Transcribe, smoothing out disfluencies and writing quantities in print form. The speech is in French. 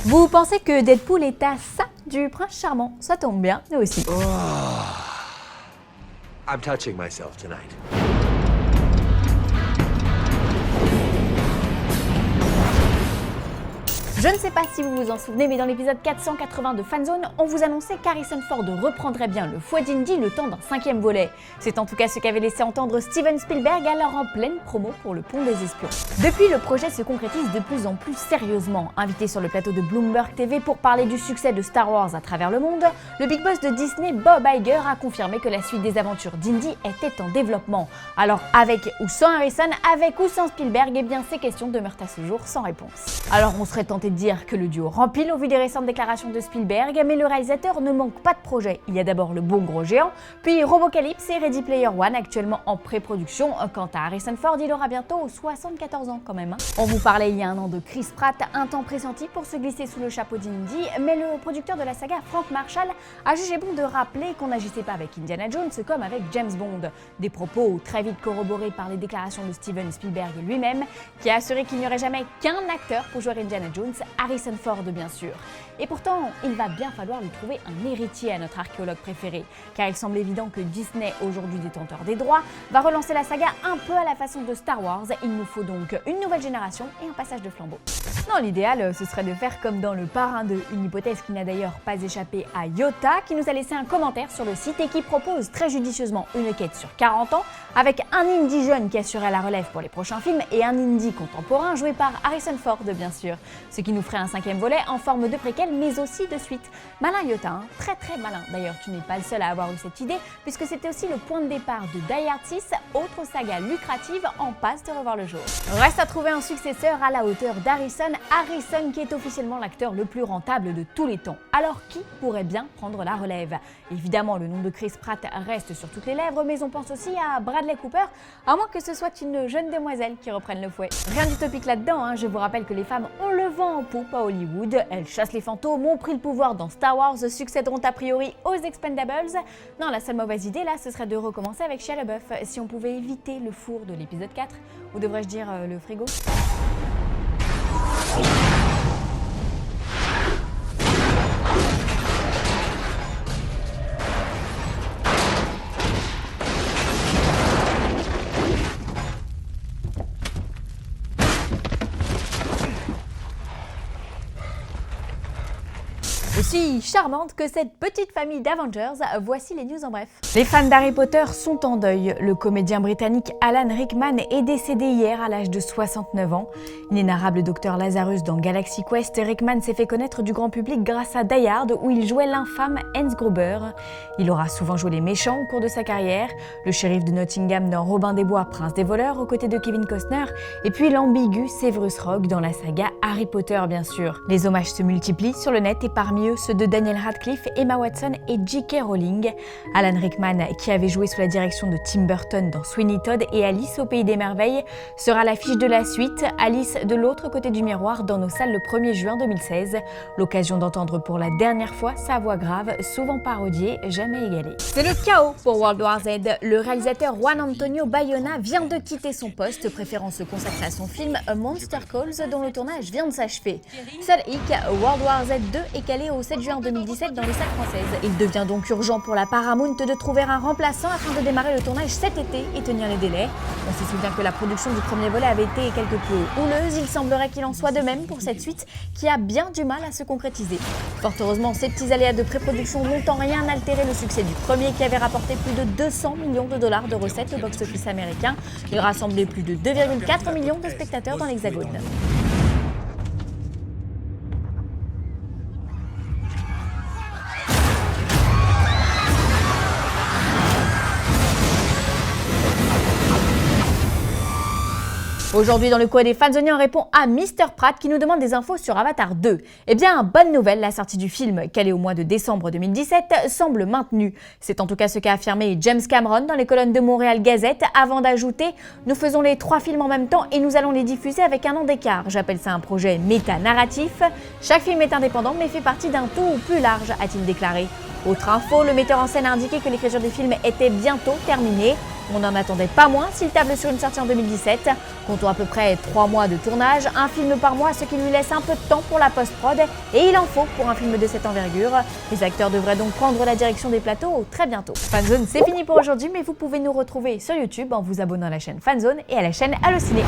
Vous pensez que Deadpool est à ça du prince charmant? Ça tombe bien, nous aussi. I'm touching myself tonight. Je ne sais pas si vous vous en souvenez, mais dans l'épisode 480 de Fanzone, on vous annonçait qu'Harrison Ford reprendrait bien le fouet d'Indy le temps d'un 5e volet. C'est en tout cas ce qu'avait laissé entendre Steven Spielberg alors en pleine promo pour Le Pont des Espions. Depuis, le projet se concrétise de plus en plus sérieusement. Invité sur le plateau de Bloomberg TV pour parler du succès de Star Wars à travers le monde, le big boss de Disney, Bob Iger, a confirmé que la suite des aventures d'Indy était en développement. Alors avec ou sans Harrison, avec ou sans Spielberg, eh bien ces questions demeurent à ce jour sans réponse. Alors on serait tenté de dire que le duo rempile au vu des récentes déclarations de Spielberg, mais le réalisateur ne manque pas de projet. Il y a d'abord Le Bon Gros Géant, puis Robocalypse et Ready Player One actuellement en pré-production. Quant à Harrison Ford, il aura bientôt 74 ans quand même. On vous parlait il y a un an de Chris Pratt, un temps pressenti pour se glisser sous le chapeau d'Indy, mais le producteur de la saga, Frank Marshall, a jugé bon de rappeler qu'on n'agissait pas avec Indiana Jones comme avec James Bond. Des propos très vite corroborés par les déclarations de Steven Spielberg lui-même, qui a assuré qu'il n'y aurait jamais qu'un acteur pour jouer Indiana Jones, Harrison Ford bien sûr. Et pourtant, il va bien falloir lui trouver un héritier à notre archéologue préféré, car il semble évident que Disney, aujourd'hui détenteur des droits, va relancer la saga un peu à la façon de Star Wars. Il nous faut donc une nouvelle génération et un passage de flambeau. Non, l'idéal, ce serait de faire comme dans Le Parrain 2, une hypothèse qui n'a d'ailleurs pas échappé à Yota, qui nous a laissé un commentaire sur le site et qui propose très judicieusement une quête sur 40 ans, avec un Indy jeune qui assurait la relève pour les prochains films et un Indy contemporain joué par Harrison Ford bien sûr, ce qui nous ferait un 5e volet en forme de préquel mais aussi de suite. Malin Yota, hein, très très malin. D'ailleurs, tu n'es pas le seul à avoir eu cette idée, puisque c'était aussi le point de départ de Die Hard 6, autre saga lucrative en passe de revoir le jour. Reste à trouver un successeur à la hauteur d'Harrison, Harrison qui est officiellement l'acteur le plus rentable de tous les temps. Alors qui pourrait bien prendre la relève? Évidemment, le nom de Chris Pratt reste sur toutes les lèvres, mais on pense aussi à Bradley Cooper, à moins que ce soit une jeune demoiselle qui reprenne le fouet. Rien d'utopique là-dedans, hein. Je vous rappelle que les femmes ont le vent en poupe à Hollywood, elles chassent les fantômes, ont pris le pouvoir dans Star Wars, succéderont a priori aux Expendables. Non, la seule mauvaise idée là, ce serait de recommencer avec Shia LaBeouf, si on pouvait éviter le four de l'épisode 4, ou devrais-je dire le frigo. Aussi charmante que cette petite famille d'Avengers, voici les news en bref. Les fans d'Harry Potter sont en deuil. Le comédien britannique Alan Rickman est décédé hier à l'âge de 69 ans. L'inénarrable Dr Lazarus dans Galaxy Quest, Rickman s'est fait connaître du grand public grâce à Die Hard où il jouait l'infâme Hans Gruber. Il aura souvent joué les méchants au cours de sa carrière, le shérif de Nottingham dans Robin des Bois, Prince des voleurs aux côtés de Kevin Costner, et puis l'ambigu Severus Rogue dans la saga Harry Potter bien sûr. Les hommages se multiplient sur le net et parmi eux ceux de Daniel Radcliffe, Emma Watson et J.K. Rowling. Alan Rickman, qui avait joué sous la direction de Tim Burton dans Sweeney Todd et Alice au Pays des Merveilles, sera l'affiche de la suite, Alice de l'autre côté du miroir, dans nos salles le 1er juin 2016. L'occasion d'entendre pour la dernière fois sa voix grave, souvent parodiée, jamais égalée. C'est le chaos pour World War Z. Le réalisateur Juan Antonio Bayona vient de quitter son poste, préférant se consacrer à son film A Monster Calls, dont le tournage vient de s'achever. Seul hic, World War Z 2 est calé au 7 juin 2017 dans les salles françaises. Il devient donc urgent pour la Paramount de trouver un remplaçant afin de démarrer le tournage cet été et tenir les délais. On se souvient que la production du premier volet avait été quelque peu houleuse. Il semblerait qu'il en soit de même pour cette suite qui a bien du mal à se concrétiser. Fort heureusement, ces petits aléas de pré-production n'ont en rien altéré le succès du premier qui avait rapporté plus de 200 millions de dollars de recettes au box-office américain. Il rassemblait plus de 2,4 millions de spectateurs dans l'Hexagone. Aujourd'hui, dans le coin des Fanzoniens, on répond à Mr Pratt qui nous demande des infos sur Avatar 2. Eh bien, bonne nouvelle, la sortie du film, calée au mois de décembre 2017, semble maintenue. C'est en tout cas ce qu'a affirmé James Cameron dans les colonnes de Montréal Gazette, avant d'ajouter « Nous faisons les 3 films en même temps et nous allons les diffuser avec un an d'écart. J'appelle ça un projet méta-narratif. Chaque film est indépendant mais fait partie d'un tout plus large », a-t-il déclaré. Autre info, le metteur en scène a indiqué que l'écriture du film était bientôt terminée. On n'en attendait pas moins s'il table sur une sortie en 2017. Comptons à peu près 3 mois de tournage, un film par mois, ce qui lui laisse un peu de temps pour la post-prod, et il en faut pour un film de cette envergure. Les acteurs devraient donc prendre la direction des plateaux très bientôt. Fanzone, c'est fini pour aujourd'hui, mais vous pouvez nous retrouver sur YouTube en vous abonnant à la chaîne Fanzone et à la chaîne Allociné.